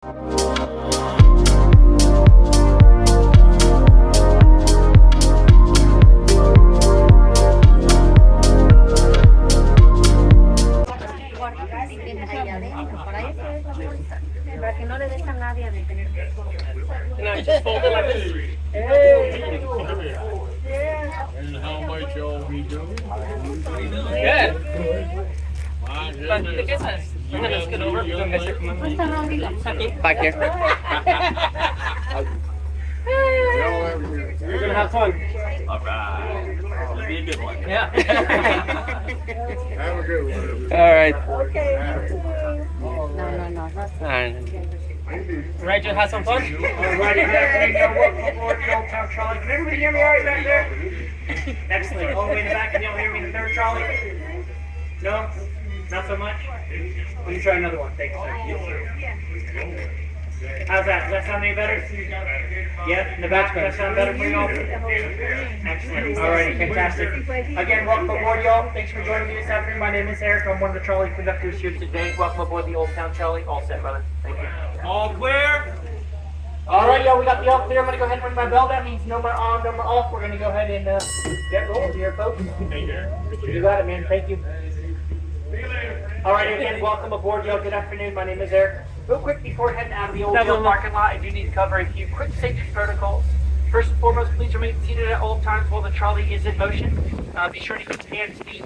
Para que no le des a nadie a detener. No, just fold it like this. And how much are we doing? Good. My But goodness. the business. I'm gonna scoot over. Back here. You're gonna have fun. Alright. It'll be a good one. Yeah. Have a good one. All right. No. All right. Right, just have some fun. Alrighty, good afternoon, y'all. Welcome aboard the Old Town Trolley. Can everybody hear me all right back there? Excellent. All the way in the back, can y'all hear me in the third trolley? No? Not so much? Let me try another one. Thank you, sir. How's that? Does that sound any better? Yeah? In the back, does that sound better for y'all? Excellent. Alrighty, fantastic. Again, welcome aboard, y'all. Thanks for joining me this afternoon. My name is Eric. I'm one of the trolley conductors here today. Welcome aboard the Old Town Trolley. All set, brother. Thank you. All clear? Alright, y'all, we got the all clear. I'm going to go ahead and ring my bell. That means no more on, no more off. We're going to go ahead and get rolling here, folks. You got it, man. Thank you. Alright, again, welcome aboard, y'all. Good afternoon. My name is Eric. Real quick, before heading out of the Old Town parking lot, I do need to cover a few quick safety protocols. First and foremost, please remain seated at all times while the trolley is in motion. Be sure to keep hands, feet,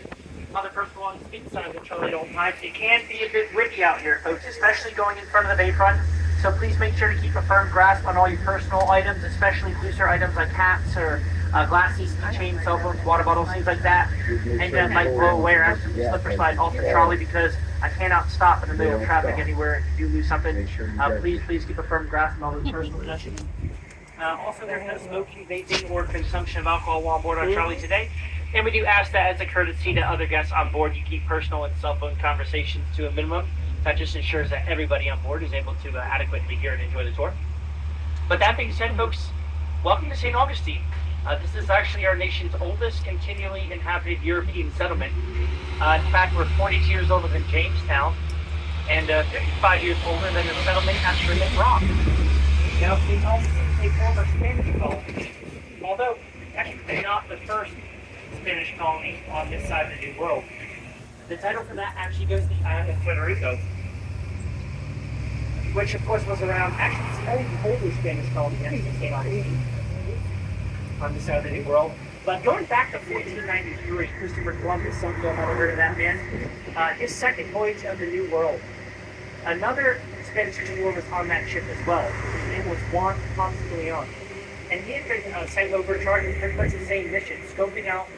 other personal belongings inside the trolley at all times. It can be a bit rickety out here, folks, especially going in front of the bay front. So please make sure to keep a firm grasp on all your personal items, especially looser items like hats or glasses, keychains, cell phones, water bottles, things like that. And that might blow away or actually slip or slide off the trolley because I cannot stop in the middle of traffic anywhere. If you do lose something, please keep a firm grasp on all those personal possessions. Also, there's no smoking, vaping, or consumption of alcohol while on board our trolley today. And we do ask that as a courtesy to other guests on board, you keep personal and cell phone conversations to a minimum. That just ensures that everybody on board is able to adequately hear and enjoy the tour. But that being said, folks, welcome to St. Augustine. This is actually our nation's oldest continually inhabited European settlement. In fact, we're 42 years older than Jamestown and 55 years older than the settlement at Plymouth Rock. Now, St. Augustine is a former Spanish colony, although actually not the first Spanish colony on this side of the New World. The title for that actually goes to the island of Puerto Rico, which of course was around, actually it's only the oldest Spanish colony next to St. Augustine on this side of the New World. But going back to 1493, Christopher Columbus, some of you might have heard of that man, his second voyage of the New World. Another Spanish explorer was on that ship as well. His name was Juan Ponce de Leon. And he had been sent over charging pretty much the same mission, scoping out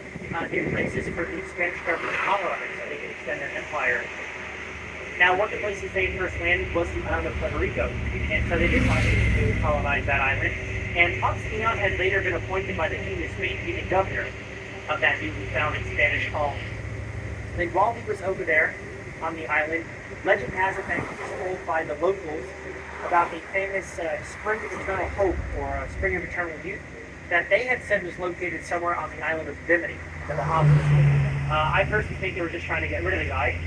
new places for the Spanish government to colonize so they could extend their empire. Now, one of the places they first landed was the island of Puerto Rico, and so they did want to colonize that island. And Ponce de Leon had later been appointed by the King of Spain to be the governor of that newly founded Spanish colony. Then while he was over there on the island, legend has it that he was told by the locals about the famous Spring of Eternal Hope, or Spring of Eternal Youth, that they had said was located somewhere on the island of Bimini, the Bahamas. I personally think they were just trying to get rid of the guy,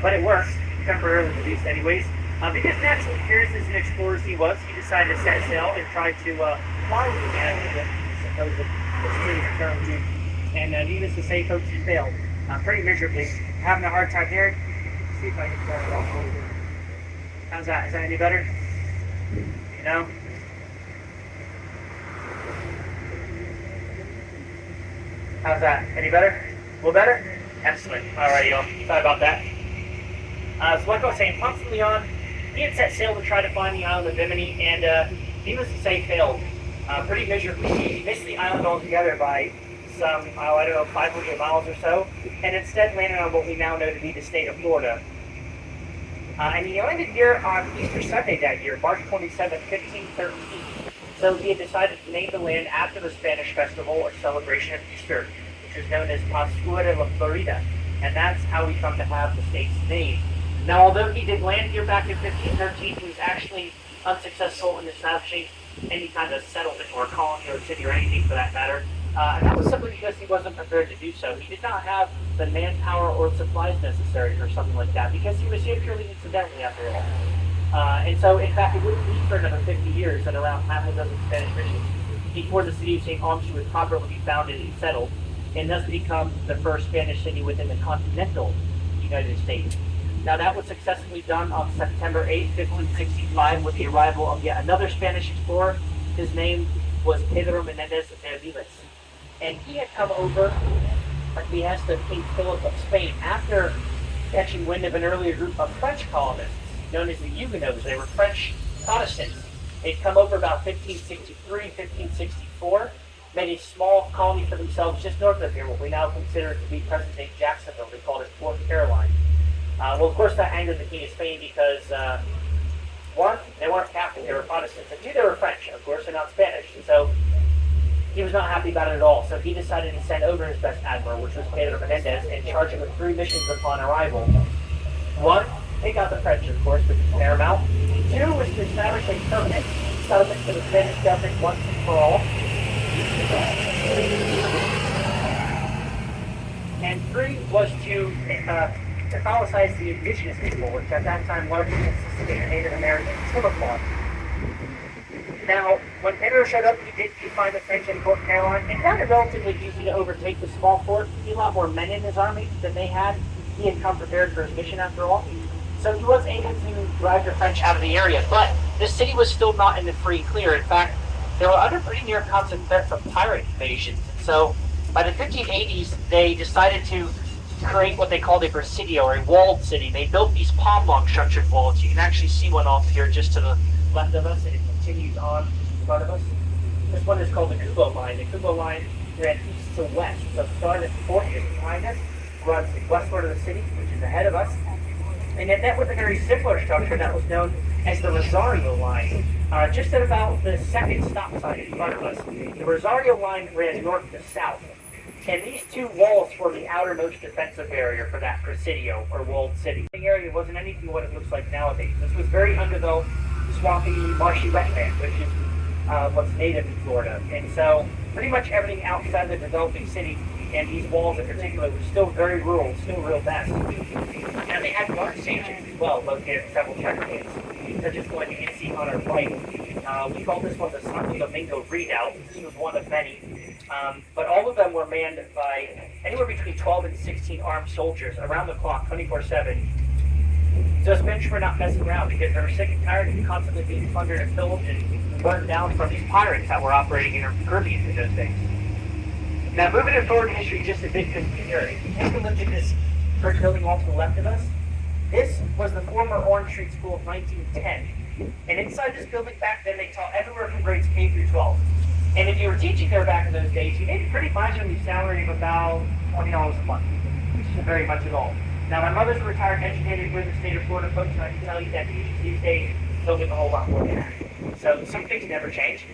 but it worked, temporarily at least anyways. Because naturally curious as an explorer as he was, he decided to set sail and try to find the island of supposed Spring of Eternal Youth. And needless to say, folks, he failed pretty miserably. Having a hard time here. See if I can turn it off. How's that? Is that any better? You know? How's that? Any better? A little better? Excellent. Alrighty, y'all. Sorry about that. So like I was saying, Ponce de Leon, he had set sail to try to find the island of Bimini, and needless to say, failed pretty miserably. He missed the island altogether by some, 500 miles or so, and instead landed on what we now know to be the state of Florida. And he landed here on Easter Sunday that year, March 27, 1513. So he had decided to name the land after the Spanish festival or celebration of Easter, which is known as Pascua de la Florida. And that's how we come to have the state's name. Now, although he did land here back in 1513, he was actually unsuccessful in establishing any kind of settlement or colony or city or anything for that matter. And that was simply because he wasn't prepared to do so. He did not have the manpower or supplies necessary for something like that, because he was here purely incidentally after all. And so, in fact, it wouldn't be for another 50 years that around half a dozen Spanish missions before the city of St. Augustine was properly founded and settled, and thus become the first Spanish city within the continental United States. Now, that was successfully done on September 8, 1565, with the arrival of yet another Spanish explorer. His name was Pedro Menendez de Aviles. And he had come over at the behest of King Philip of Spain after catching wind of an earlier group of French colonists known as the Huguenots. They were French Protestants. They'd come over about 1563, 1564, made a small colony for themselves just north of here, what we now consider to be present-day Jacksonville. They called it Fort Caroline. Well, of course, that angered the King of Spain because, one, they weren't Catholic, they were Protestants, and two, they were French, of course, and not Spanish. And so he was not happy about it at all. So he decided to send over his best admiral, which was Pedro Menendez, and charge him with 3 missions upon arrival. One, take out the French, of course, which is paramount. 2 was to establish a permanent settlement for the Spanish government once and for all. And 3 was to Catholiциze the indigenous people, which at that time largely consisted of Native American Tillamook. Now, when Pedro showed up, he did find the French in Fort Caroline, and found it relatively easy to overtake the small fort. He had a lot more men in his army than they had. He had come prepared for his mission after all. So he was able to drive the French out of the area, but the city was still not in the free and clear. In fact, they were under pretty near constant threats of pirate invasions. And so by the 1580s, they decided to create what they called a presidio, or a walled city. They built these palm-long structured walls. You can actually see one off here just to the left of us, and it continues on in front of us. This one is called the Kubo line. The Kubo line ran east to west. So starting at the fort is behind us, runs westward of the city, which is ahead of us. And it met with a very similar structure that was known as the Rosario line, just at about the second stop sign in front of us. The Rosario line ran north to south. And these 2 walls were the outermost defensive barrier for that presidio, or walled city. The area wasn't anything what it looks like nowadays. This was very undeveloped, swampy, marshy wetland, which is what's native in Florida. And so pretty much everything outside the developing city, and these walls in particular, were still very rural, still real best. And they had guard stations as well, located at several checkpoints, such as the one you can see on our right. We call this one the Santo Domingo Redoubt. This was one of many. But all of them were manned by anywhere between 12 and 16 armed soldiers around the clock, 24/7. So Spanish were not messing around because they were sick and tired of constantly being plundered and pillaged and burned down from these pirates that were operating in the Caribbean in those days. Now, moving it forward in history just a bit, because if you take a look at this brick building off to the left of us, this was the former Orange Street School of 1910. And inside this building back then, they taught everywhere from grades K through 12. And if you were teaching there back in those days, you made a pretty miserly salary of about $20 a month, which isn't very much at all. Now, my mother's a retired educator here in the state of Florida, folks, and I can tell you that these days don't make a whole lot more than that. So some things never change.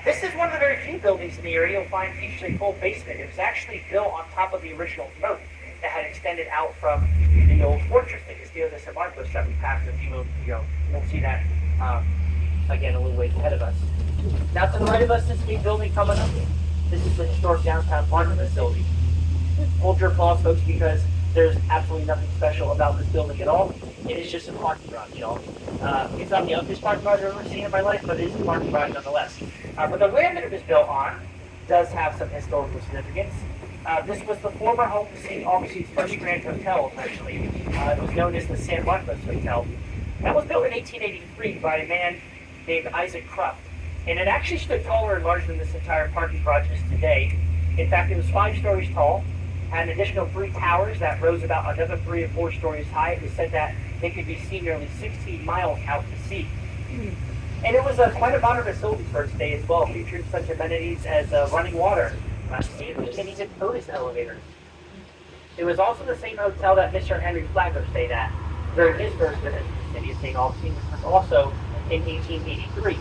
This is one of the very few buildings in the area you'll find features a full basement. It was actually built on top of the original moat that had extended out from the old fortress, the Castillo de San Marcos, that we passed a few moments ago. We'll see that again a little ways ahead of us. Now to the right of us, this big building coming up, this is the historic downtown parking facility. Hold your applause, folks, because there's absolutely nothing special about this building at all. It is just a parking garage, y'all. It's not the ugliest parking garage I've ever seen in my life, but it is a parking garage nonetheless. But the land that it was built on does have some historical significance. This was the former home to St. Augustine's first Grand Hotel, actually. It was known as the San Marcos Hotel. That was built in 1883 by a man named Isaac Krupp. And it actually stood taller and larger than this entire parking garage is today. In fact, it was 5 stories tall, had an additional 3 towers that rose about another 3 or 4 stories high. It was said that they could be seen nearly 16 miles out to sea. And it was quite a modern facility for its day as well, featuring such amenities as running water, and even tourist elevators. It was also the same hotel that Mr. Henry Flagler stayed at during his first visit to the city of St. Augustine, which was also in 1883.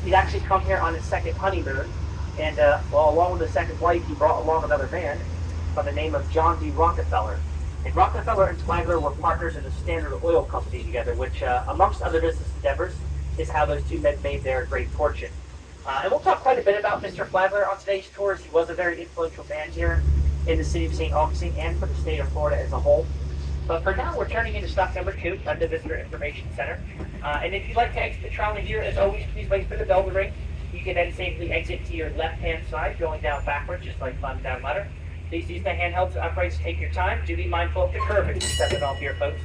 He'd actually come here on his second honeymoon, and along with his second wife, he brought along another man by the name of John D. Rockefeller. And Rockefeller and Flagler were partners in the Standard Oil Company together, which, amongst other business endeavors, is how those two men made their great fortune. And we'll talk quite a bit about Mr. Flagler on today's tour, as he was a very influential man here in the city of St. Augustine and for the state of Florida as a whole. But for now, we're turning into stop number 2 at the Visitor Information Center. And if you'd like to exit the trolley here, as always, please wait for the bell to ring. You can then safely exit to your left-hand side, going down backwards, just like climbing down a ladder. Please use the handheld uprights to take your time. Do be mindful of the curve as you step it off here, folks.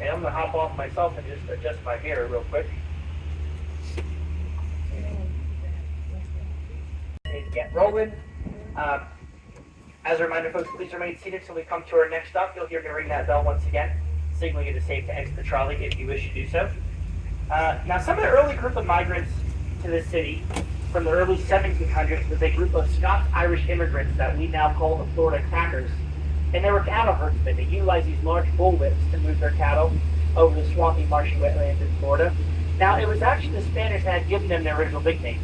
And I'm going to hop off myself and just adjust my mirror real quick. Get rolling. As a reminder, folks, please remain seated until we come to our next stop. You'll hear me ring that bell once again, signaling it is safe to exit the trolley if you wish to do so. Now, some of the early group of migrants to this city from the early 1700s was a group of Scots-Irish immigrants that we now call the Florida Crackers. And they were cattle herdsmen. They utilized these large bullwhips to move their cattle over the swampy, marshy wetlands in Florida. Now, it was actually the Spanish that had given them their original nickname,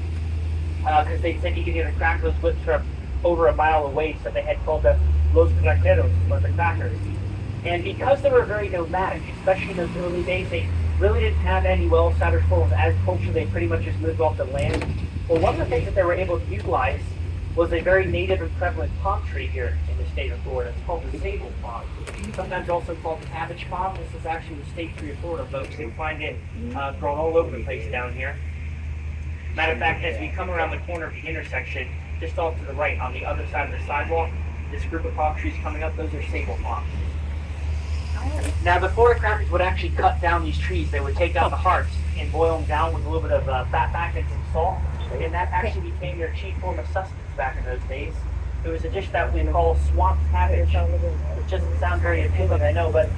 because they said you could hear the crack those whips from over a mile away, so they had called them Los Craqueros, or the Crackers. And because they were very nomadic, especially in those early days, they really didn't have any well-established form of agriculture. They pretty much just lived off the land. Well, one of the things that they were able to utilize was a very native and prevalent palm tree here in the state of Florida. It's called the sable palm, sometimes also called the cabbage palm. This is actually the state tree of Florida, folks. You'll find it grown all over the place down here. Matter of fact, as we come around the corner of the intersection, just off to the right, on the other side of the sidewalk, this group of palm trees coming up, those are sable palms. Now, the Florida Crackers would actually cut down these trees. They would take out the hearts and boil them down with a little bit of fat back and some salt, and that actually became their chief form of sustenance back in those days. It was a dish that we call swamp cabbage, which doesn't sound very appealing, I know, but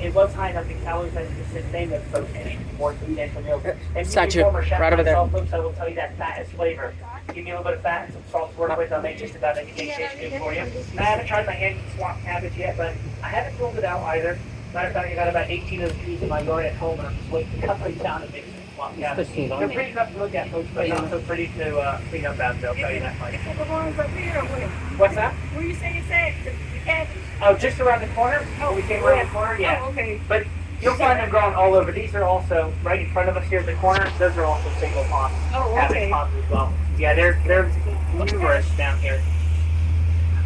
it was high enough in calories that it's just name of folks and more substantial meals. And Statue, right over there. Folks, I will tell you that fat is flavor. Give me a little bit of fat and some salt to work with. I'll make just about anything tasty good for you. And I haven't tried my hand with swamp cabbage yet, but I haven't ruled it out either. Matter of fact, I got about 18 of the trees in my yard at home, and I'm just waiting to cut them down and make some swamp cabbage. They're pretty enough to look at, folks, but not so pretty to clean up after. I'll tell you that much. What's that? Where you say it's at? The cabbage? Oh, just around the corner? Oh, we came around the corner? Yeah. Oh, okay. But you'll find them growing all over. These are also right in front of us here at the corner. Those are also single palms. Oh, okay. Cabbage palms as well. Yeah, they're numerous down here.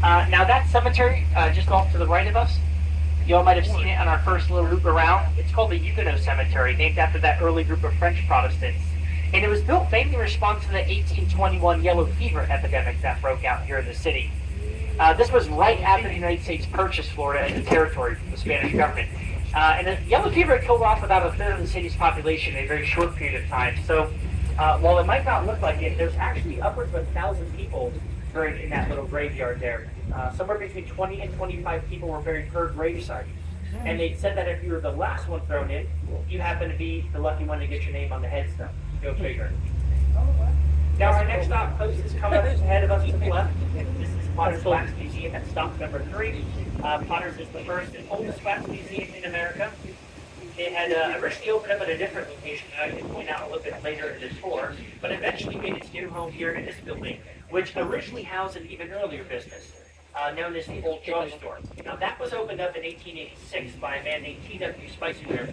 Now that cemetery just off to the right of us, you all might have seen it on our first little loop around. It's called the Huguenot Cemetery, named after that early group of French Protestants. And it was built mainly in response to the 1821 yellow fever epidemic that broke out here in the city. This was right after the United States purchased Florida as a territory from the Spanish government. And the yellow fever killed off about a third of the city's population in a very short period of time. So while it might not look like it, there's actually upwards of 1,000 people buried in that little graveyard there. Somewhere between 20 and 25 people were buried per gravesite. And they said that if you were the last one thrown in, you happen to be the lucky one to get your name on the headstone. Go figure. Now our next stop post is coming up ahead of us to the left. This is Potter's Wax Museum at stop number 3. Potter's is the first and oldest wax museum in America. It had originally opened up at a different location that I can point out a little bit later in the tour, but eventually made its new home here in this building, which originally housed an even earlier business, known as the Old Drugstore. Now that was opened up in 1886 by a man named T.W. Spicer,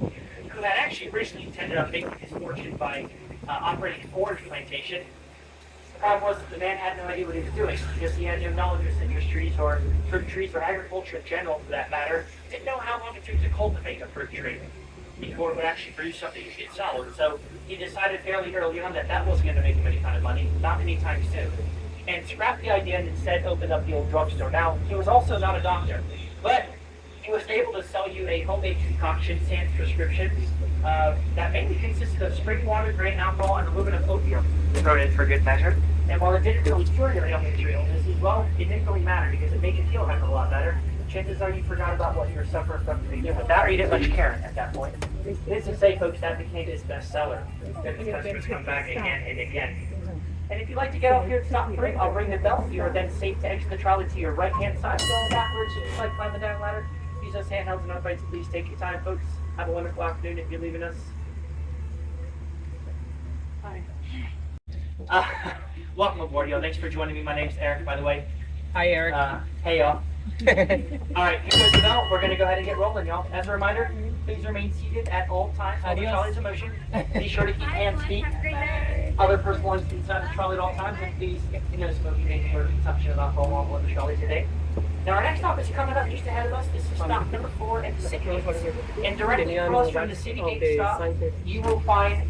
who had actually originally intended on making his fortune by operating an orange plantation. The problem was that the man had no idea what he was doing, because he had no knowledge of citrus trees or fruit trees or agriculture in general for that matter. Didn't know how long it took to cultivate a fruit tree before it would actually produce something you could sell. And so he decided fairly early on that that wasn't going to make him any kind of money, not anytime soon, and scrapped the idea and instead opened up the Old Drugstore. Now, he was also not a doctor, but he was able to sell you a homemade concoction, sans prescription, that mainly consisted of spring water, grain alcohol, and a little bit of opium thrown in for good measure. And while it didn't really cure your illness as well, it didn't really matter because it made you feel a heck of a lot better. Chances are you forgot about what you were suffering from to begin with. That or you didn't much care at that point. Needless to say, folks, that became his bestseller. Then his customers come back again and again. And if you'd like to get off here at stop 3, I'll ring the bell. You are then safe to exit the trolley to your right-hand side, going backwards, just like climbing down ladder. Use those handhelds and uprights. Please take your time, folks. Have a wonderful afternoon if you're leaving us. Hi. Welcome aboard, y'all. Thanks for joining me. My name's Eric, by the way. Hi, Eric. Hey, y'all. All right, here goes the bell. We're going to go ahead and get rolling, y'all. As a reminder, please remain seated at all times while the trolley's in motion. Be sure to keep hands, feet, other personal belongings inside the trolley at all times. And please, smoking and or consumption of alcohol while on the trolley today. Now our next stop is coming up just ahead of us. This is stop number 4 at the city gates. And directly across from the city gate stop, you will find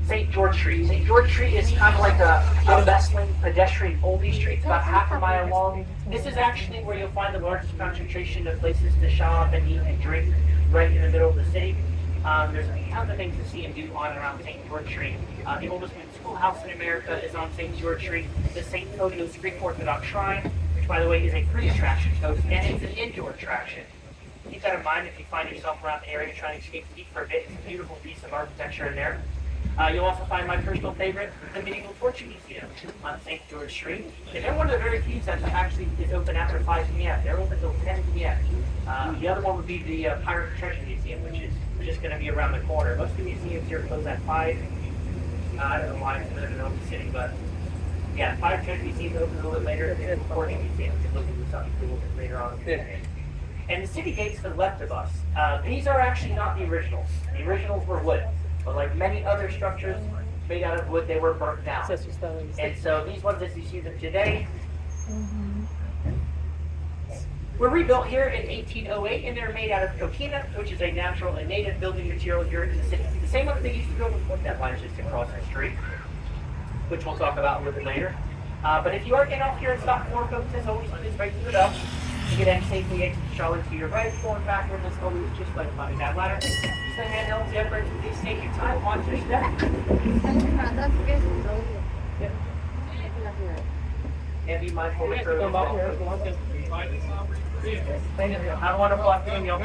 St. George Street. St. George Street is kind of like a bustling pedestrian only street. It's about half a mile long. This is actually where you'll find the largest concentration of places to shop and eat and drink right in the middle of the city. There's tons of things to see and do on and around St. George Street. The oldest schoolhouse in America is on St. George Street. The St. Thodio's Greek Orthodox Shrine, which by the way is a free attraction host, and it's an indoor attraction. Keep that in mind if you find yourself around the area trying to escape the heat for a bit. It's a beautiful piece of architecture in there. You'll also find my personal favorite, the Medieval Torture Museum on St. George Street. And they're one of the very few that actually is open after 5 p.m. They're open until 10 p.m. The other one would be the Pirate Treasure Museum, which is just going to be around the corner. Most of the museums here close at 5. I don't know why it's in the city, but yeah, Pirate Treasure Museum is open a little bit later. The Torture Museum is looking for something a little bit later on. And the city gates to the left of us, these are actually not the originals. The originals were wood. But like many other structures made out of wood, they were burnt down. And so these ones, as you see them today, were rebuilt here in 1808, and they're made out of coquina, which is a natural and native building material here in the city. The same one they used to build before that line just across the street, which we'll talk about a little bit later. But if you are getting off here in Stockmore, folks, as always, please right through it up. You can then safely exit Charlotte to your right, going backward, as always, just by climbing that ladder. Just the handheld zipper, please take your time, watch your step. And be mindful of the curve as well. I don't want to block you, y'all.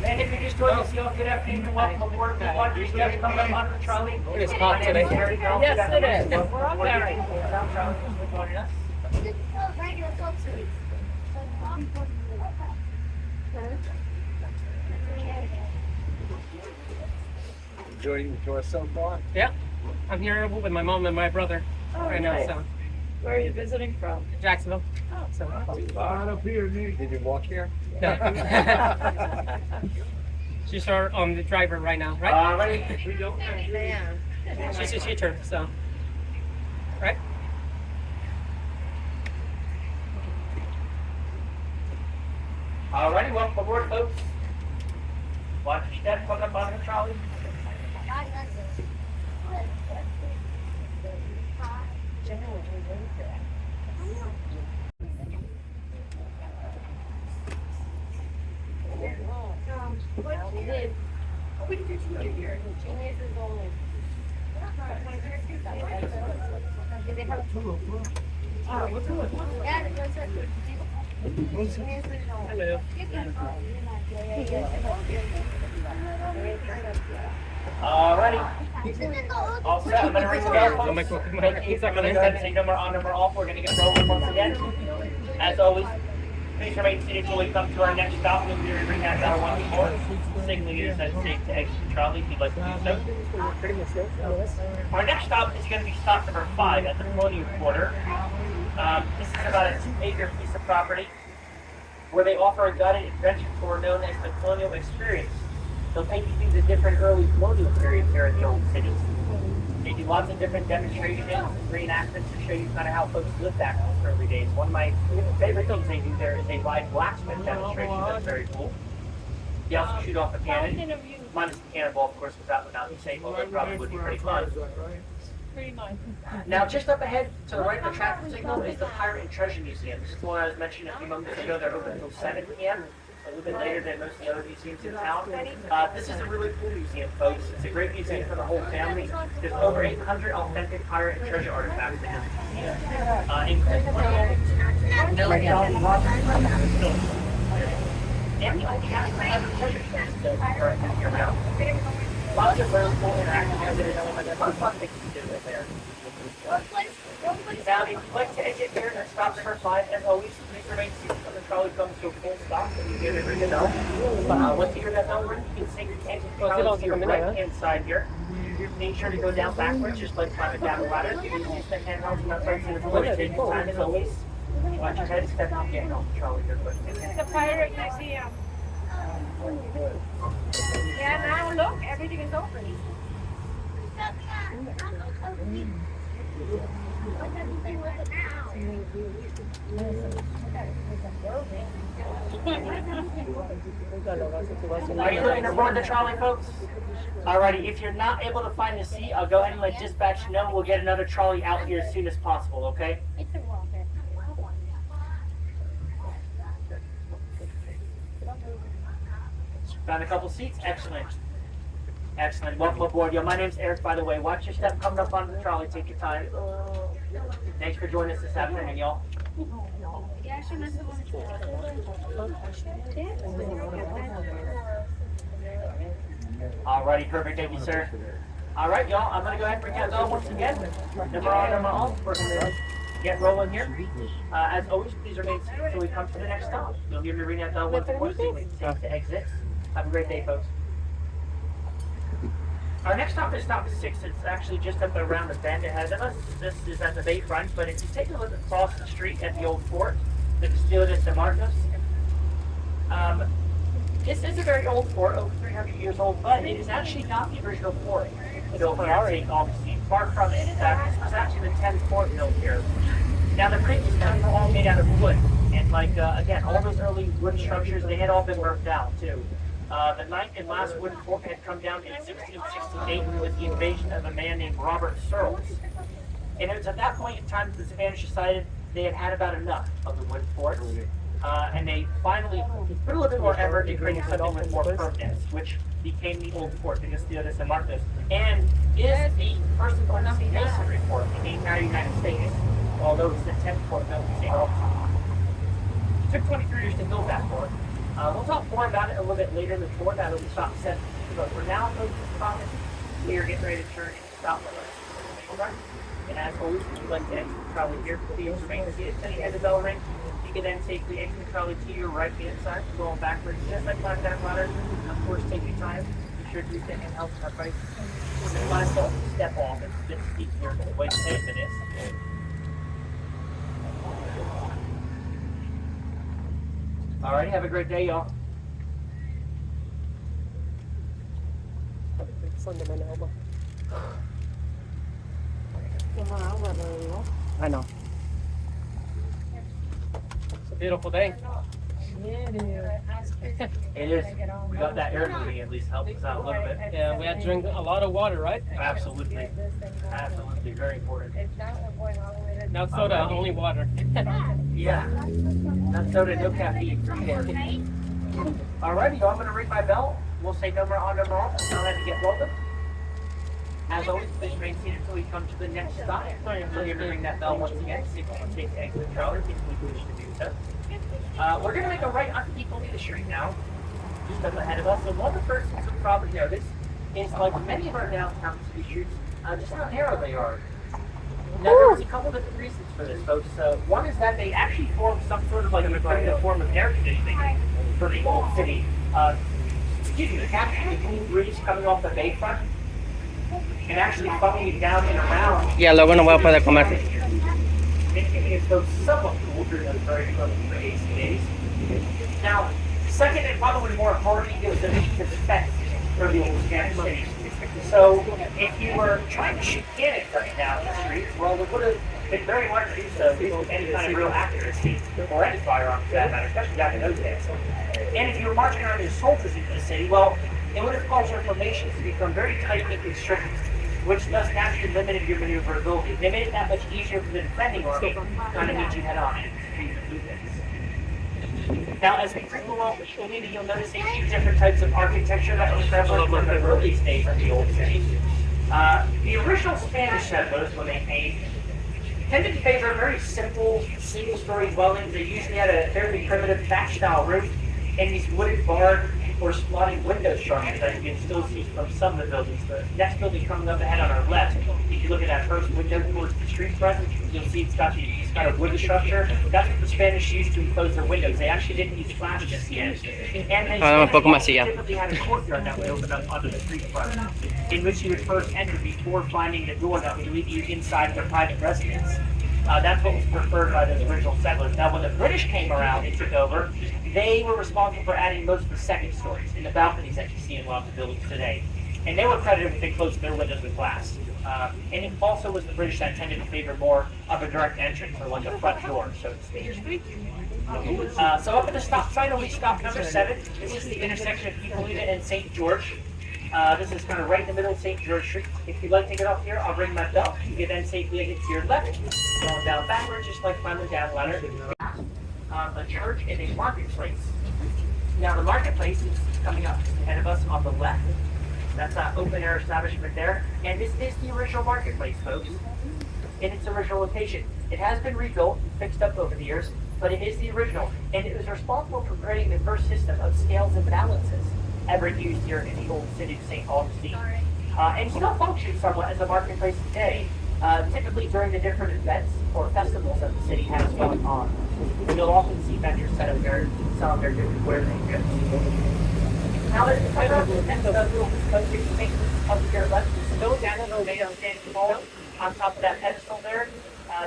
And if you're just joining us, y'all, good afternoon and welcome aboard. Watch your steps coming up onto the trolley. It's hot today. Yes, it is. We're on there right now. Joining us. Enjoying the tour so far? Yeah, I'm here with my mom and my brother right now. So Where are you visiting from? Jacksonville. So Right up here, Nick. Did you walk here? no. She's our the driver right now, right? Ready? She's your turn. So right. Alrighty, welcome aboard, folks. Watch your step, put up on the trolley. Hello. Alrighty. All set. I'm going to ring the bell, folks. I'm going to go ahead and say number on, number off. We're going to get rolling once again. As always, please remain seated until we come to our next stop. We'll be bring that down once more. Signaling it as safe to exit the trolley if you'd like to do so. Our next stop is going to be stop number 5 at the Colonial Quarter. This is about a 2-acre piece of property where they offer a guided adventure tour known as the Colonial Experience. They'll take you through the different early colonial periods here in the old cities. They do lots of different demonstrations and reenactments to show you kind of how folks lived back in those early days. One of my favorite things they do there is a live blacksmith demonstration. That's very cool. They also shoot off a cannon. Minus the cannonball, of course, without the safe, although it probably would be pretty fun. Pretty much. Now, just up ahead to the right of the traffic signal is the Pirate and Treasure Museum. This is the one I was mentioning a few moments ago. They're open until 7 p.m. A little bit later than most of the other museums in town. This is a really cool museum, folks. It's a great museum for the whole family. There's over 800 authentic pirate and treasure artifacts in this museum. And we only have treasure chests here now. Lots of very cool interactive activities. Fun things to do right there. Now, if you'd like to exit here and stop number 5, as always, please remain seated until the trolley comes to a full stop and you get a ring the bell. Once you hear that bell ring, you can take your exit trolley to your right-hand side here. Make sure to go down backwards, just like climbing down the ladder. You can use the handhelds and outside to the door. Take your time, as always. Watch your head, step out, getting off the trolley here quick. This is the Pirate Museum. Yeah, now look, everything is open. Are you looking to board the trolley, folks? Alrighty, if you're not able to find a seat, I'll go ahead and let dispatch know. We'll get another trolley out here as soon as possible, okay? Found a couple seats? Excellent. Excellent. Welcome aboard. Yo, my name's Eric, by the way. Watch your step coming up onto the trolley. Take your time. Thanks for joining us this afternoon, y'all. Alrighty, perfect. Thank you, sir. Alright, y'all. I'm going to go ahead and recap that once again. Number on. We're going to get rolling here. As always, please remain seated until we come to the next stop. You'll hear me reading out the once more so we can take the exit. Have a great day, folks. Our next stop is stop 6. It's actually just up around the bend ahead of us. This is at the bayfront, but if you take a look across the street at the old fort, the Castillo de San Marcos, this is a very old fort, over 300 years old, but it is actually not the original fort built here at St. Augustine. Far from it. In fact, this was actually the 10th fort built here. Now, the previous ones were all made out of wood, and again, all those early wood structures, they had all been burnt down, too. The ninth and last wooden fort had come down in 1668 with the invasion of a man named Robert Searles. And it was at that point in time that the Spanish decided they had had about enough of the wooden forts. And they finally put a little bit more effort in creating something with more permanence, which became the old fort, the Castillo de San Marcos, and is the first and foremost masonry fort in the entire United States, although it's the 10th fort built in St. Augustine. It took 23 years to build that fort. We'll talk more about it a little bit later in the tour. That'll be stop 7. But for now, folks, we are getting ready to turn into stop number. And as always, if you'd like to exit the trolley here, please remain seated until you hear the bell ring. You can then safely exit the trolley to your right hand side, going backwards, just like climb that ladder. Of course, take your time. Be sure to use the handheld upright. The last step off. It's a bit steep here, but the way safe it is. Alrighty, have a great day, y'all. I know. It's a beautiful day. It is. We got that air moving, at least helped us out a little bit. Yeah, we had to drink a lot of water, right? Absolutely. Absolutely. Very important. Not soda, only water. Yeah. Not soda, no caffeine for sure. Alrighty, y'all, I'm going to ring my bell. We'll say number on, number off, and I'll have to get rolling. As always, please remain seated until we come to the next stop. So you're ring that bell once again. See if you want to take the exit trolley, if we wish to do so. We're going to make a right on Hippolyta Street now, just up ahead of us. And one of the first things you'll probably notice is, like many of our downtown city streets, just how narrow they are. Now, there's a couple different reasons for this, folks. One is that they actually form some sort of like a primitive form of air conditioning for the old city. Excuse me, the capturing the cool breeze coming off the bayfront and actually funneling down and around. Yeah, luego no voy a poder comer. Making it so somewhat cool during those very early AC days. Now, second and probably more importantly, it was a means of defense for the old Spanish cities. So, if you were trying to shoot cannons coming down the streets, well, it would have been very hard to do so with any kind of real accuracy, or any firearm for that matter, especially back in those days. And if you were marching around as soldiers into the city, well, it would have caused your formations to become very tight and constricted, which thus naturally limited your maneuverability. They made it that much easier for the defending army to kind of meet you head on. Now, as we bring along the community, you'll notice a few different types of architecture that was prevalent in the early days of the old city. The original Spanish settlers, when they came, tended to favor very simple, single-story dwellings. They usually had a fairly primitive thatch-style roof and these wooden barred or slotting window structures that you can still see from some of the buildings. The next building coming up ahead on our left, if you look at that first window towards the street front, you'll see it's got this kind of wooden structure. That's what the Spanish used to enclose their windows. They actually didn't use flashes yet. And they typically had a courtyard that would open up onto the street front, in which you would first enter before finding the door that would lead you inside their private residence. That's what was preferred by those original settlers. Now, when the British came around and took over, they were responsible for adding most of the second stories and the balconies that you see in a lot of the buildings today. and they were credited with enclosing their windows with glass. And it also was the British that tended to favor more of a direct entrance, or like a front door, so to speak. So up at the stop sign, we stop number 7. This is the intersection of Hippolyta and St. George. This is kind of right in the middle of St. George Street. If you'd like to get off here, I'll ring my bell. You can then safely exit to your left, going down backwards, just like climbing the down ladder. A church and a marketplace. Now the marketplace is coming up ahead of us on the left. That's an open air establishment there. And this is the original marketplace, folks, in its original location. It has been rebuilt and fixed up over the years, but it is the original. And it was responsible for creating the first system of scales and balances ever used here in the old city of St. Augustine. And still functions somewhat as a marketplace today, typically during the different events or festivals that the city has going on. And you'll often see vendors set up there selling their different wares and goods. Now let's talk about the next little country up here left. Still down in the made of standing tall on top of that pedestal there.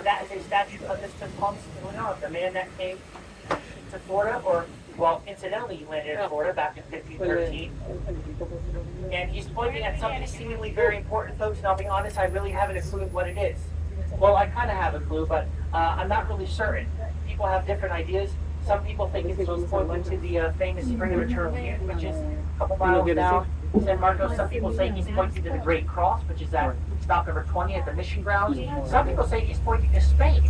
That is a statue of Mr. Ponce de Leon, the man that came to Florida, or, well, incidentally, he landed in Florida back in 1513. And he's pointing at something seemingly very important, folks, and I'll be honest, I really haven't a clue what it is. Well, I kind of have a clue, but I'm not really certain. People have different ideas. Some people think it's pointing to the famous Spring of Eternity, which is a couple miles down San Marcos. Some people say he's pointing to the Great Cross, which is at stop number 20 at the mission grounds. Some people say he's pointing to Spain,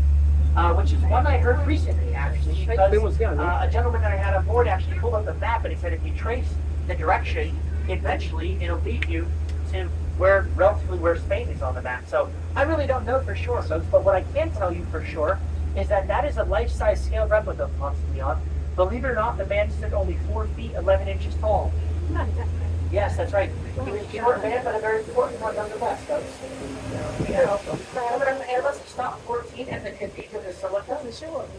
which is one I heard recently, actually, because a gentleman that I had on board actually pulled up the map, and he said if you trace the direction, eventually it'll lead you to relatively where Spain is on the map. So I really don't know for sure, folks, but what I can tell you for sure is that is a life-size scale replica of Ponce de Leon. Believe it or not, the man stood only 4 feet 11 inches tall. Yes, that's right. He was a short man, but a very important one nonetheless, folks. Let's stop 14 at the Cathedral of Silica.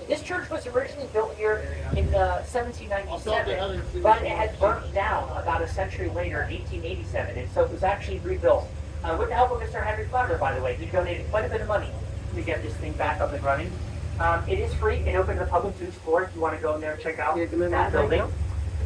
This church was originally built here in 1797, but it had burnt down about a century later in 1887, and so it was actually rebuilt. With the help of Mr. Henry Flower, by the way, he donated quite a bit of money to get this thing back up and running. It is free and open to the public to explore if you want to go in there and check out that building.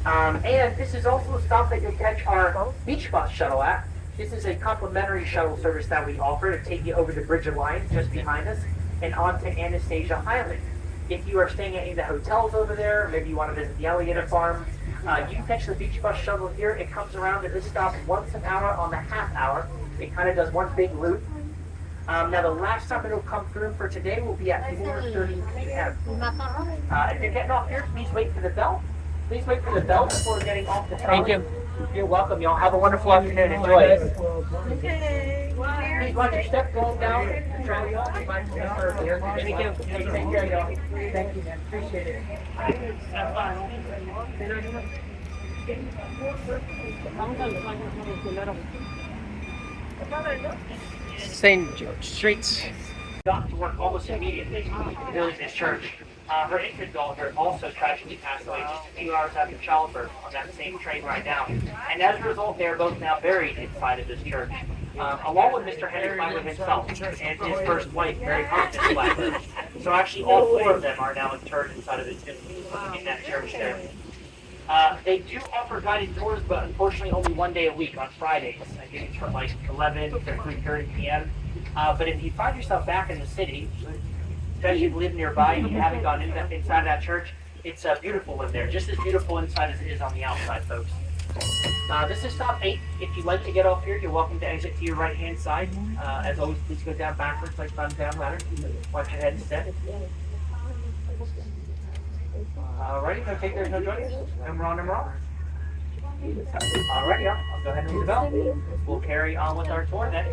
And this is also a stop that you'll catch our beach bus shuttle at. This is a complimentary shuttle service that we offer to take you over the Bridge of Lions just behind us and onto Anastasia Island. If you are staying at any of the hotels over there, maybe you want to visit the alligator farm, you can catch the beach bus shuttle here. It comes around at this stop once an hour on the half hour. It kind of does one big loop. Now the last time it'll come through for today will be at 4:30 p.m. If you're getting off here, please wait for the bell. Please wait for the bell before getting off the trolley. Thank you. You're welcome, y'all. Have a wonderful afternoon. Enjoy it. Okay. Please watch your step going down the trolley, y'all. You might be earlier. Thank you. Take care, y'all. Thank you, man. Appreciate it. St. George Streets. Got to work almost immediately building this church. Her infant daughter also tragically passed away just a few hours after childbirth on that same train ride down. And as a result, they are both now buried inside of this church, along with Mr. Henry Flagler himself and his first wife, Mary Constance Flagler. So actually, all 4 of them are now interred inside of in that church there. They do offer guided tours, but unfortunately only one day a week on Fridays. I think it's from like 11 to 3:30 p.m. But if you find yourself back in the city, especially if you live nearby and you haven't gone inside that church, it's beautiful in there. Just as beautiful inside as it is on the outside, folks. This is stop 8. If you'd like to get off here, you're welcome to exit to your right-hand side. As always, please go down backwards like climb down ladder. Watch your head instead. Alrighty, no takers, no joiners. Number on, number on. Alrighty, y'all. I'll go ahead and ring the bell. We'll carry on with our tour then.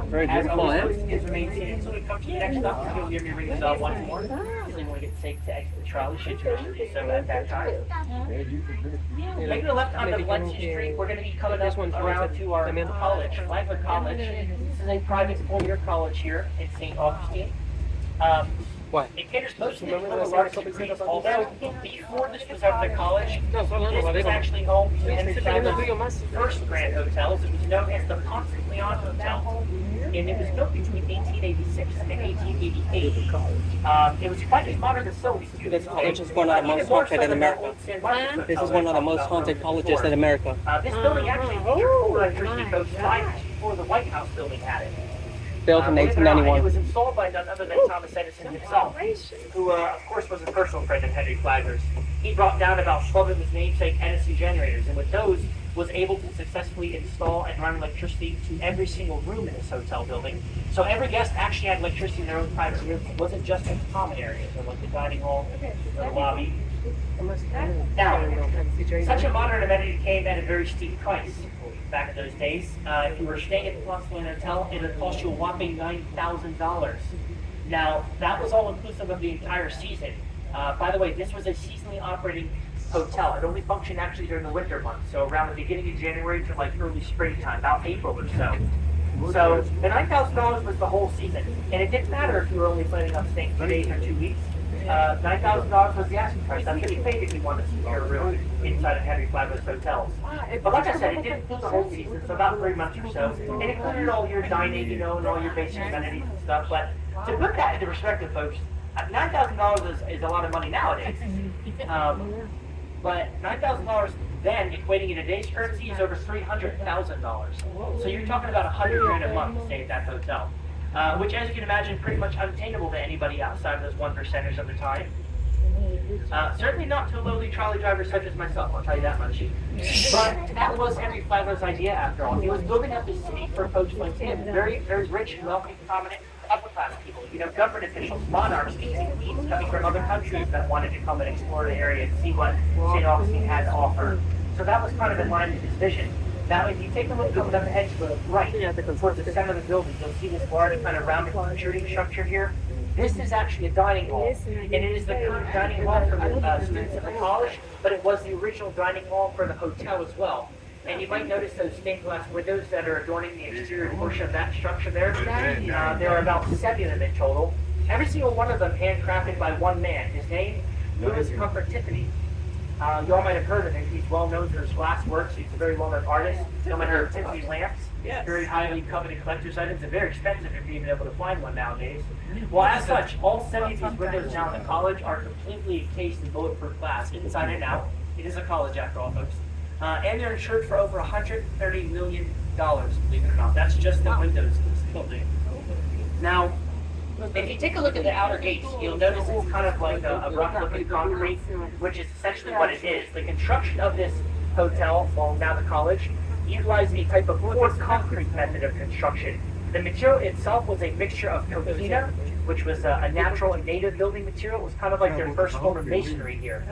Very As beautiful, always, eh? kids remain seated, so we come to the next stop. You'll hear me ring the bell once more. Usually when we get safe to exit the trolley, should you wish to do so at that time. Making a left onto Valencia Street, we're going to be coming up around to our college, Lifer College. This is a private 4-year college here in St. Augustine. What? It caters mostly to the large degrees, although before this was over the college, No, solo this no, was digo. actually home to Henry Estoy teniendo tuyo Fable's más. first grand hotels. It was known as the Ponce de Leon Hotel, and it was built between 1886 and 1888. It was quite a modern facility too. This college is one of the most haunted in America. This is one of the most haunted colleges in America. This building actually featured full electricity codes 5 years before the White House building had it. Built in Believe it or not, 1891. It was installed by none other than Thomas Edison himself, who, of course, was a personal friend of Henry Flagler's. He brought down about 12 of his namesake Edison generators, and with those, was able to successfully install and run electricity to every single room in this hotel building. So every guest actually had electricity in their own private rooms. It wasn't just in common areas, or like the dining hall, or the lobby. Now, such a modern amenity came at a very steep price back in those days. If you were staying at the Ponce de Leon Hotel, it would cost you a whopping $9,000. Now, that was all inclusive of the entire season. By the way, this was a seasonally operating hotel. It only functioned actually during the winter months, so around the beginning of January to like early springtime, about April or so. So the $9,000 was the whole season, and it didn't matter if you were only planning on staying 2 days or 2 weeks. $9,000 was the asking price. That's what you paid if you wanted to secure a room inside of Henry Flagler's hotels. But like I said, it didn't include the whole season, so about 3 months or so. It included all your dining, you know, and all your basic amenities and stuff. But to put that into perspective, folks, $9,000 is a lot of money nowadays. But $9,000 then, equating in today's currency, is over $300,000. So you're talking about $100,000 a month to stay at that hotel. Which, as you can imagine, pretty much unattainable to anybody outside of those 1%ers of the time. Certainly not to a lowly trolley driver such as myself, I'll tell you that much. But that was Henry Flagler's idea, after all. He was building up this city for folks like him, very, very rich, wealthy, prominent, upper-class people. You know, government officials, monarchs, kings and queens coming from other countries that wanted to come and explore the area and see what St. Augustine had to offer. So that was kind of in line with his vision. Now, if you take a look coming up ahead to the right, towards the center of the building, you'll see this large kind of rounded protruding structure here. This is actually a dining hall, and it is the current dining hall for the students of the college, but it was the original dining hall for the hotel as well. And you might notice those stained glass windows that are adorning the exterior portion of that structure there. There are about 7 of them in total. Every single one of them handcrafted by one man. His name, Louis Comfort Tiffany. You all might have heard of him. He's well known for his glass works. He's a very well-known artist. You might have heard of Tiffany lamps. Yes. Very highly coveted collector's items, and very expensive if you're even able to find one nowadays. Well, as such, all 7 of these windows now in the college are completely encased in bulletproof glass, inside and out. It is a college after all, folks. And they're insured for over $130 million, believe it or not. That's just the windows of this building. Now, if you take a look at the outer gates, you'll notice it's kind of like a rough-looking concrete, which is essentially what it is. The construction of this hotel, well, now the college, utilized a type of poured concrete method of construction. The material itself was a mixture of coquina, which was a natural and native building material. It was kind of like their first form of masonry here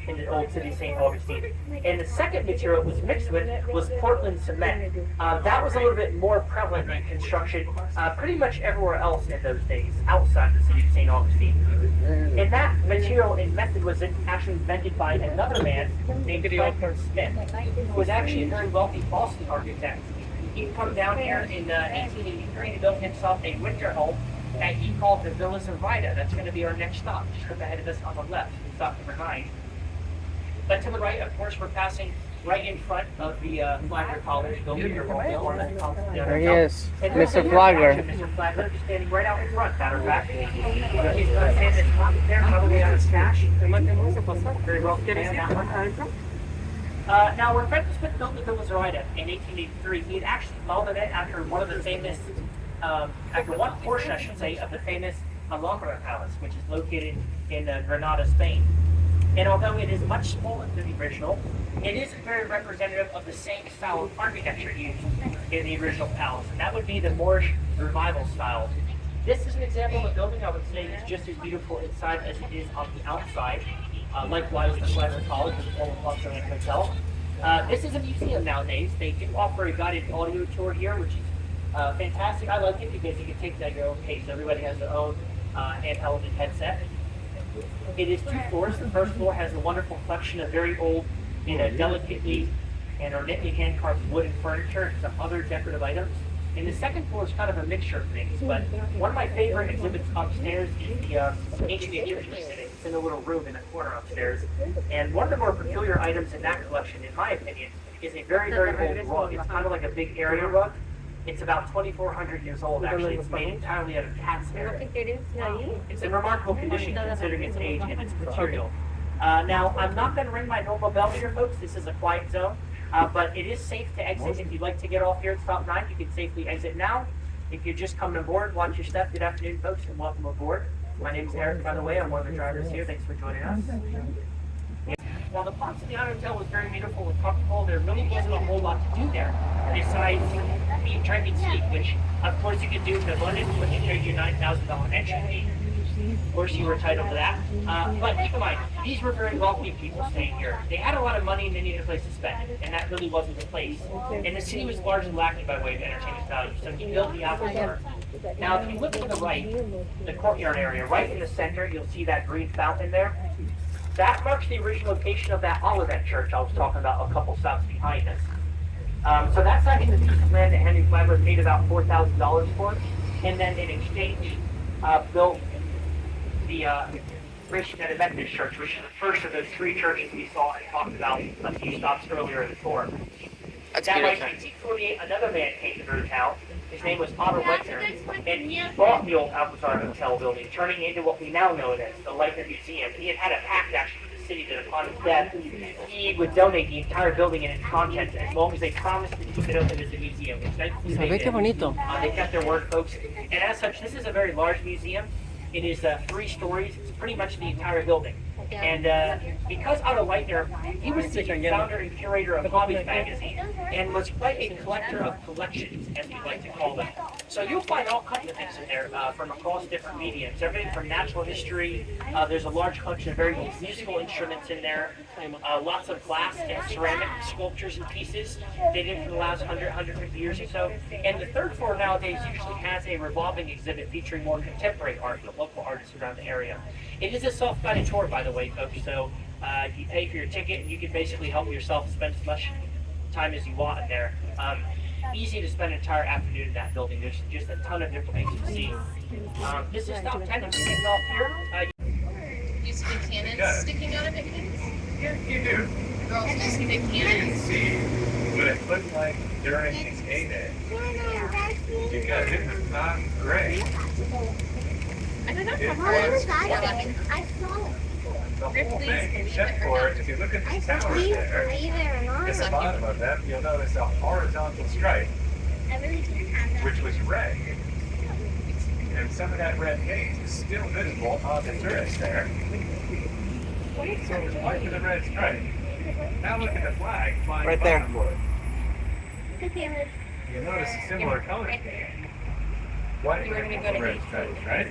in the old city of St. Augustine. And the second material it was mixed with was Portland cement. That was a little bit more prevalent in construction pretty much everywhere else in those days, outside the city of St. Augustine. And that material and method was actually invented by another man named Franklin Smith, who was actually a very wealthy Boston architect. He'd come down here in 1883 and built himself a winter home that he called the Villas of Rida. That's going to be our next stop, just up ahead of us on the left, stop number 9. But to the right, of course, we're passing right in front of the Flagler College building. There he is, Mr. Flagler. Mr. Flagler is standing right out in front, matter of fact. He's going to stand this pocket there, probably on his cash. Very well. Now, when Franklin Smith built the Villas of Rida in 1883, he had actually modeled it after one of the famous, after one portion, I should say, of the famous Alhambra Palace, which is located in Granada, Spain. And although it is much smaller than the original, it is very representative of the same style of architecture used in the original palace, and that would be the Moorish Revival style. This is an example of a building I would say is just as beautiful inside as it is on the outside. Likewise, the Flagler College, the former Ponce de Leon Hotel. This is a museum nowadays. They do offer a guided audio tour here, which is fantastic. I like it because you can take it at your own pace. Everybody has their own handheld and headset. It is 2 floors. The first floor has a wonderful collection of very old, delicately and ornately hand-carved wooden furniture and some other decorative items. And the second floor is kind of a mixture of things, but one of my favorite exhibits upstairs is the ancient Egyptian exhibit. It's in a little room in the corner upstairs. And one of the more peculiar items in that collection, in my opinion, is a very, very old rug. It's kind of like a big area rug. It's about 2,400 years old, actually. It's made entirely out of cat's hair. It's in remarkable condition considering its age and its material. Now, I'm not going to ring my normal bell here, folks. This is a quiet zone. But it is safe to exit. If you'd like to get off here at stop 9, you can safely exit now. If you're just coming aboard, watch your step. Good afternoon, folks, and welcome aboard. My name is Eric, by the way. I'm one of the drivers here. Thanks for joining us. While the Ponce de Leon Hotel was very beautiful and comfortable, there really wasn't a whole lot to do there besides being drinking sleep, which of course you could do in abundance when you paid your $9,000 entry fee. Of course, you were entitled to that. But keep in mind, these were very wealthy people staying here. They had a lot of money and they needed a place to spend it, and that really wasn't the place. And the city was largely lacking by way of entertainment value, so he built the Apple Store. Now, if you look to the right, the courtyard area, right in the center, you'll see that green fountain there. That marks the original location of that Olivet church I was talking about a couple stops behind us. So that's actually the piece of land that Henry Flagler paid about $4,000 for, and then in exchange built the Gracie-United Methodist Church, which is the first of those 3 churches we saw and talked about a few stops earlier in the tour. That night, in 1848, another man came to town. His name was Otto Wetzer, and he bought the old Alcazar Hotel building, turning it into what we now know it as, the Leitner Museum. He had a pact actually with the city that upon his death, he would donate the entire building and its contents as long as they promised to keep it open as a museum. Which thankfully they did. They kept their word, folks. And as such, this is a very large museum. It is 3 stories. It's pretty much the entire building. And because Otto Leitner, he was the founder and curator of Hobbies magazine and was quite a collector of collections, as we like to call them. So you'll find all kinds of things in there from across different mediums. Everything from natural history. There's a large collection of very musical instruments in there. Lots of glass and ceramic sculptures and pieces dated from the last 150 years or so. And the 3rd floor nowadays usually has a revolving exhibit featuring more contemporary art from local artists around the area. It is a self-guided tour, by the way, folks, so you pay for your ticket and you can basically help yourself spend as much time as you want in there. Easy to spend an entire afternoon in that building. There's just a ton of different things to see. This is stop 10 if you're getting off here. You see the cannons sticking out of it? Yeah, you do. Girls just see the You can cannons. see what it looked like during its heyday. Because it was not great. I don't know Yeah. how far it's going. I saw it. The whole thing, except for if you look at the towers there, at the bottom of them, you'll notice a horizontal stripe, which was red. And some of that red paint is still visible on the tourist there. So it's white with a red stripe. Now look at the flag flying Right there. above it. You'll notice a similar color scheme. White with red stripes, right?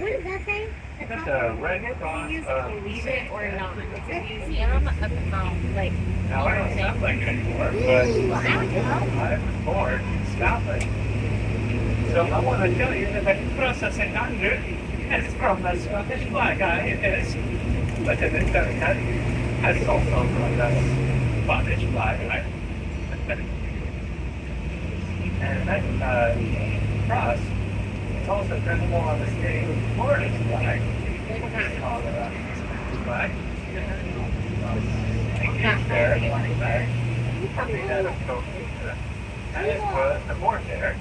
What does that say? That's a red cross of Believe it or not, it's a museum about like Now, I don't sound like it anymore, but I was born in Scotland. So I want to tell you that the process in London is from the Scottish flag. It is. But in the American has also from the Scottish flag, right? And that cross is also visible on the state of Florida's flag. Called the flag. There, made out of coquina. That is what the board there.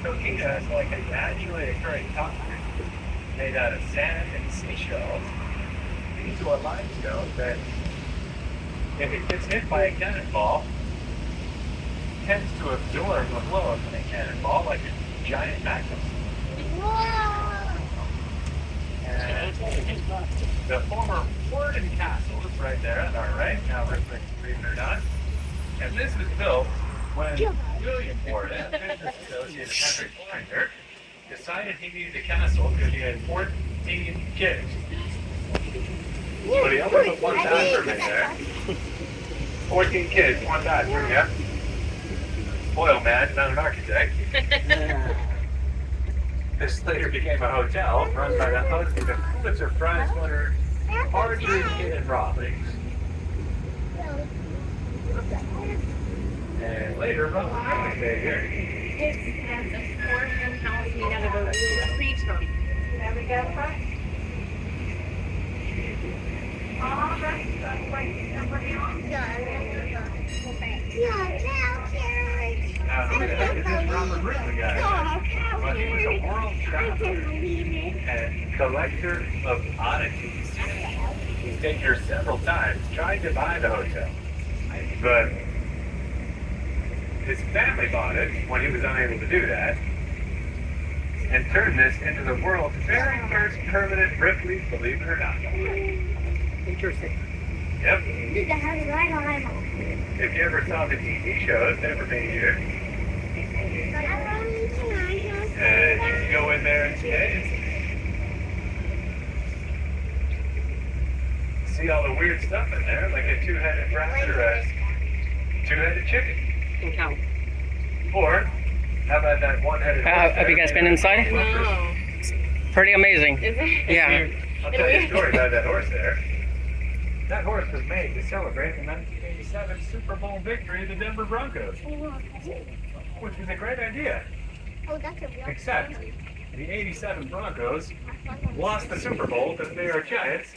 Coquina is like a naturally occurring concrete made out of sand and seashells into a limestone that, if it gets hit by a cannonball, tends to absorb the blow of the cannonball like a giant magnet. And the former Warden Castle is right there on our right, now believe it or not. And this was built when William Warden, a business associate of Henry Flagler, decided he needed a castle because he had 14 kids. But he only put one bathroom in there. 14 kids, one bathroom, yeah? Spoiled man, not an architect. This later became a hotel run by the host of the Pulitzer Prize winner Arthur Kid Robbins. And later, Robbins stayed here. That's a portion house made out of a tree trunk. There we go, huh? Oh, that's like somebody else. Now, who the heck is this Robert Ridley guy? Well, he was a world traveler and collector of oddities. He stayed here several times trying to buy the hotel. But his family bought it when he was unable to do that and turned this into the world's very first permanent Ripley, believe it or not. Interesting. Yep. If you ever saw the TV shows, they were made here. And you can go in there and see all the weird stuff in there, like a two-headed rat or a two-headed chicken. Can count. Or, how about that one-headed horse Have you guys been inside? No. Pretty amazing. Is it? Yeah. I'll tell you a story about that horse there. That horse was made to celebrate the 1987 Super Bowl victory of the Denver Broncos, which was a great idea. Oh, that's a real Except the 87 Broncos lost the Super Bowl because they are giants,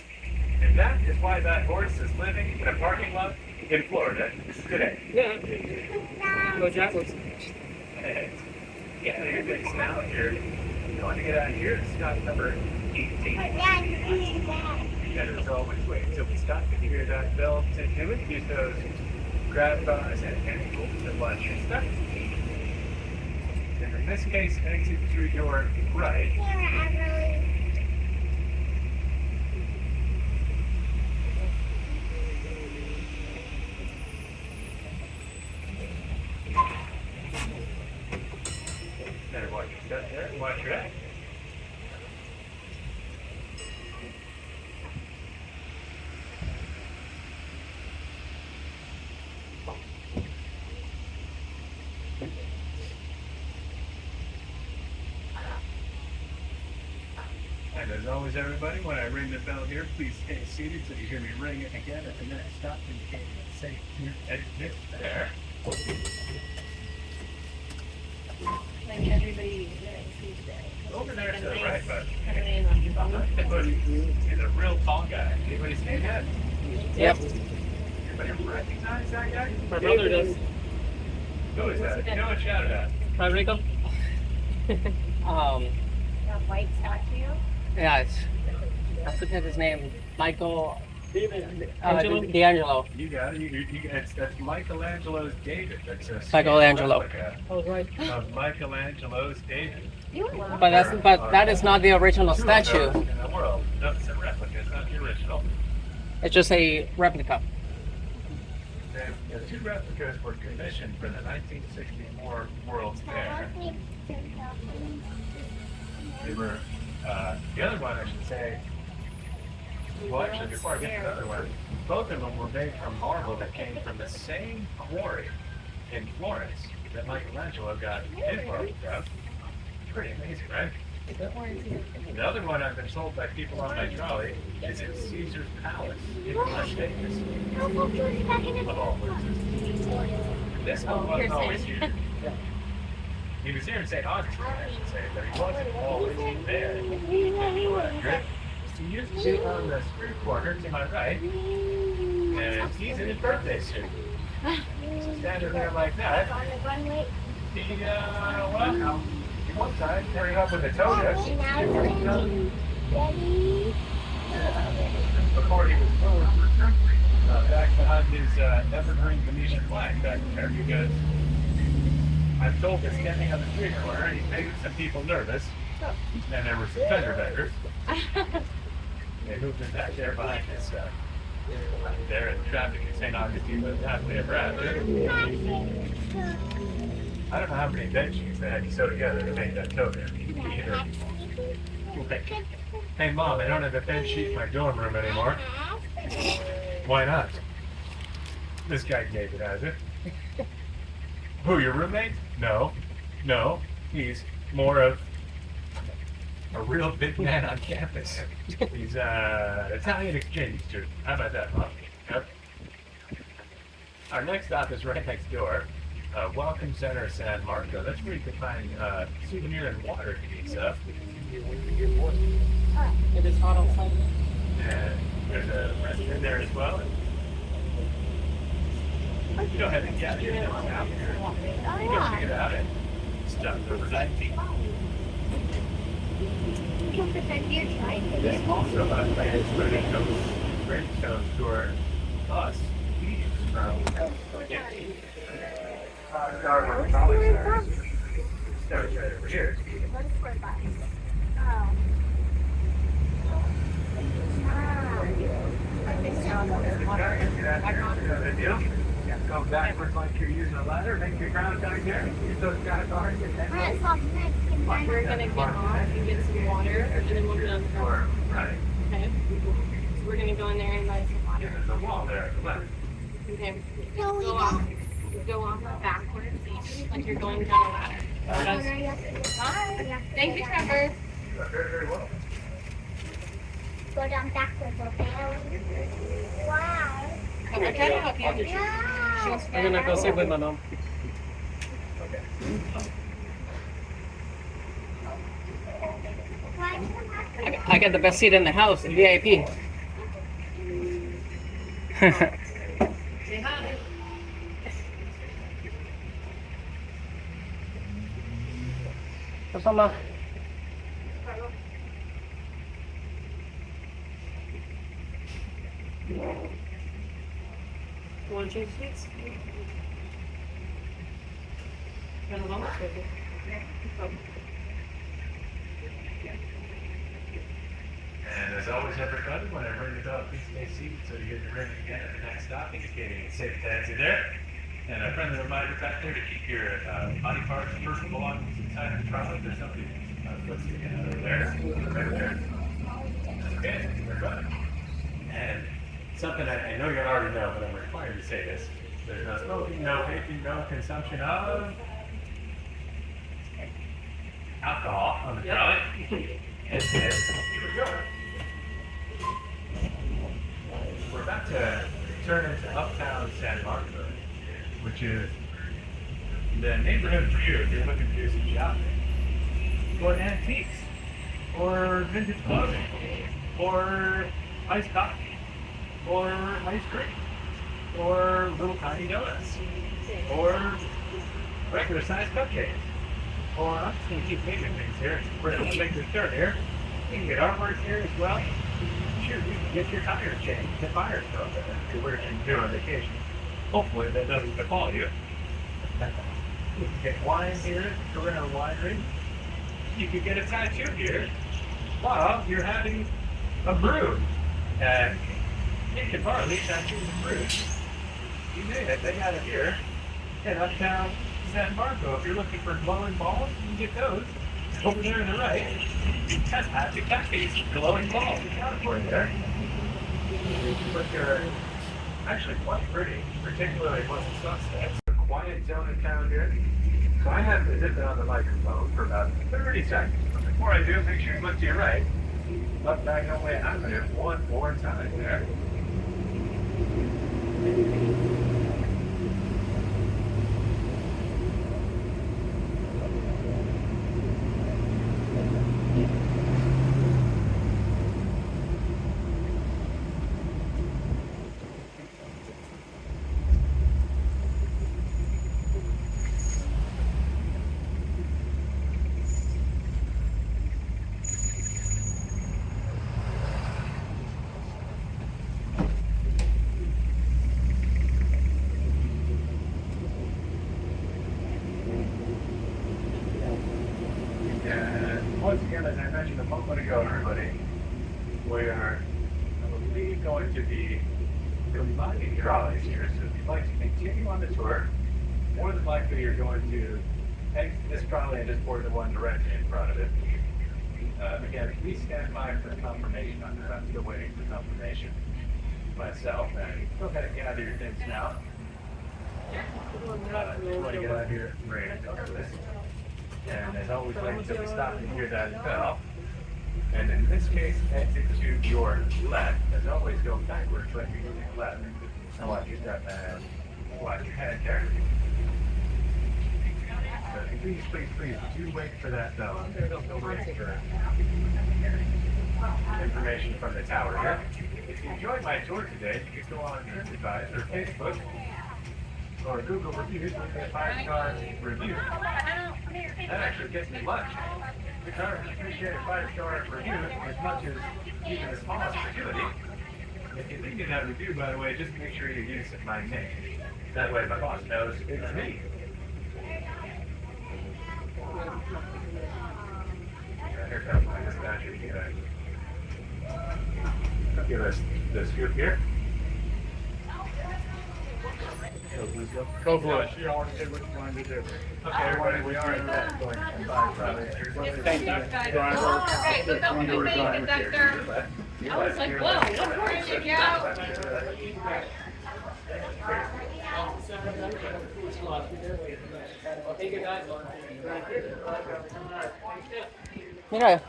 and that is why that horse is living in a parking lot in Florida today. Yeah. Go Jackals. Yeah, you're good now. You're going to get out of here. Stop number 18. And as always, wait until we stop and you hear that bell to do it. Use those grab bars and ankles and watch your stuff. And in this case, exit through your right. Better watch your step there and watch your act. And as always, everybody, when I ring the bell here, please stay seated so you hear me ring it again at the next stop, indicating a safe exit there. Like everybody sees that. Over there to the right, but Everybody on your phone. he's a real tall guy. Anybody see that? Yep. Anybody recognize that guy? My brother does. Who is that? You know what shout it out? Hi, Rico. That white statue. Yeah, I forget his name. Michael Angelo? D'Angelo. You got it. That's Michelangelo's David. That's a Michelangelo. replica I was right. of Michelangelo's David. But that is not the original Two of those statue. in the world. No, it's a replica. It's not the original. It's just a replica. The two replicas were commissioned for the 1964 World's Fair. They were, the other one, I should say, well, actually, before I get to the other one, both of them were made from marble that came from the same quarry in Florence that Michelangelo got his marble from. Pretty amazing, right? The other one I've been told by people on my trolley is in Caesar's Palace in Las Vegas. Of all places. This one wasn't always here. He was here in St. Augustine, I should say, but he wasn't always there. He used to be on the street corner to my right, and he's in his birthday suit. So standing there like that, he one time carried up with a toga. Before he was moved back behind his evergreen Venetian flag back there, because I'm told that standing on the street corner, he made some people nervous, and there were some fender benders. They moved him back there behind this, there in traffic in St. Augustine, but happily ever after. I don't know how many bed sheets they had to sew together to make that toga. Either. Hey Mom, I don't have a bed sheet in my dorm room anymore. Why not? This guy David has it. Who, your roommate? No. He's more of a real big man on campus. He's Italian exchange student. How about that, Mom? Yep. Our next stop is right next door. Welcome Center San Marco. That's where you can find souvenir and water stuff. It is hot outside. And there's a restroom there as well. You don't have to get here out here. You go check it out and stuff over 9 feet. There's also a Gravestone Tour bus from starts right over here. Go backwards like you're using a ladder, make your ground down here. Use those guys hard. We're gonna get off and get some water, and then we'll get on the floor. Right. Okay. So we're gonna go in there and buy some water. There's a wall there at the left. Okay. Go off backwards, like you're going down a ladder. Hi. Thank you, Trevor. Very, very well. Go down backwards, okay? Wow. I'll try to help you. She wants to I'm gonna go sit with my mom. I got the best seat in the house, VIP. say hi. Kasama. You want to change seats? Kind of almost with it. And as always, everybody, whenever you go, please stay seated so you get your ring again at the next stop, indicating it's safe to exit there. And a friendly reminder back there to keep your body parts, personal belongings inside the trolley. There's something foot sticking out over there. Right there. Okay, everybody. And something I know you already know, but I'm required to say this. There's no smoking, no vaping, no consumption of alcohol on the trolley. And here we go. We're about to turn into Uptown San Marco, which is the neighborhood for you if you're looking to do some shopping. Or antiques, or vintage clothing, or iced coffee, or ice cream, or little tiny donuts, or regular sized cupcakes. Or I'm just going to keep naming things here. We're going to make this turn here. You can get artwork here as well. Sure, you can get your tires changed, the fire stuff if you're doing on vacation. Hopefully that doesn't befall you. You can get wine here, Corona Winery. You can get a tattoo here while you're having a brew. And Nick and Barley Tattoos and Brews. You name it, they got it here in Uptown San Marco. If you're looking for glowing balls, you can get those. Over there on the right, that's Magic Cafe's glowing balls. It's got it for you there. But they're actually quite pretty, particularly once the sun sets. A quiet zone in town here. So I have to zip it on the microphone for about 30 seconds. But before I do, make sure you look to your right. Left back no way out of it one more time there. Once again, as I mentioned a moment ago, everybody, we are, I believe, going to be combining trolleys here. So if you'd like to continue on the tour, more than likely you're going to exit this trolley and just board the one directly in front of it. Again, please stand by for confirmation on that. I'm still waiting for confirmation myself. And go ahead and gather your things now. Just want to get out here and ready to go for this. And as always, wait until we stop and hear that bell. And in this case, exit to your left. As always, go backwards like you're moving left. I want you to step and watch your head there. please, do wait for that bell. Don't wait for information from the tower here. If you enjoyed my tour today, you can go on TripAdvisor or Facebook or Google reviews with a 5-star review. That actually gets me lunch. I appreciate a 5-star review as much as even the smallest gratuity. If you leave me that review, by the way, just make sure you use my name. That way my boss knows it's me. Here comes my dispatcher. Give us the scoop here. Go for it. You already did what you wanted to do. Okay, everybody, we are in that going Thank you. Driver. Right, look up the thing, conductor. I was like, whoa, what word did you out? Mira.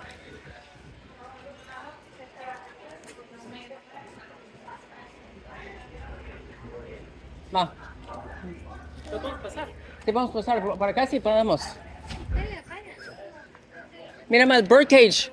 Va. Sí, vamos a pasar por acá, sí podemos. Mira más, birdcage.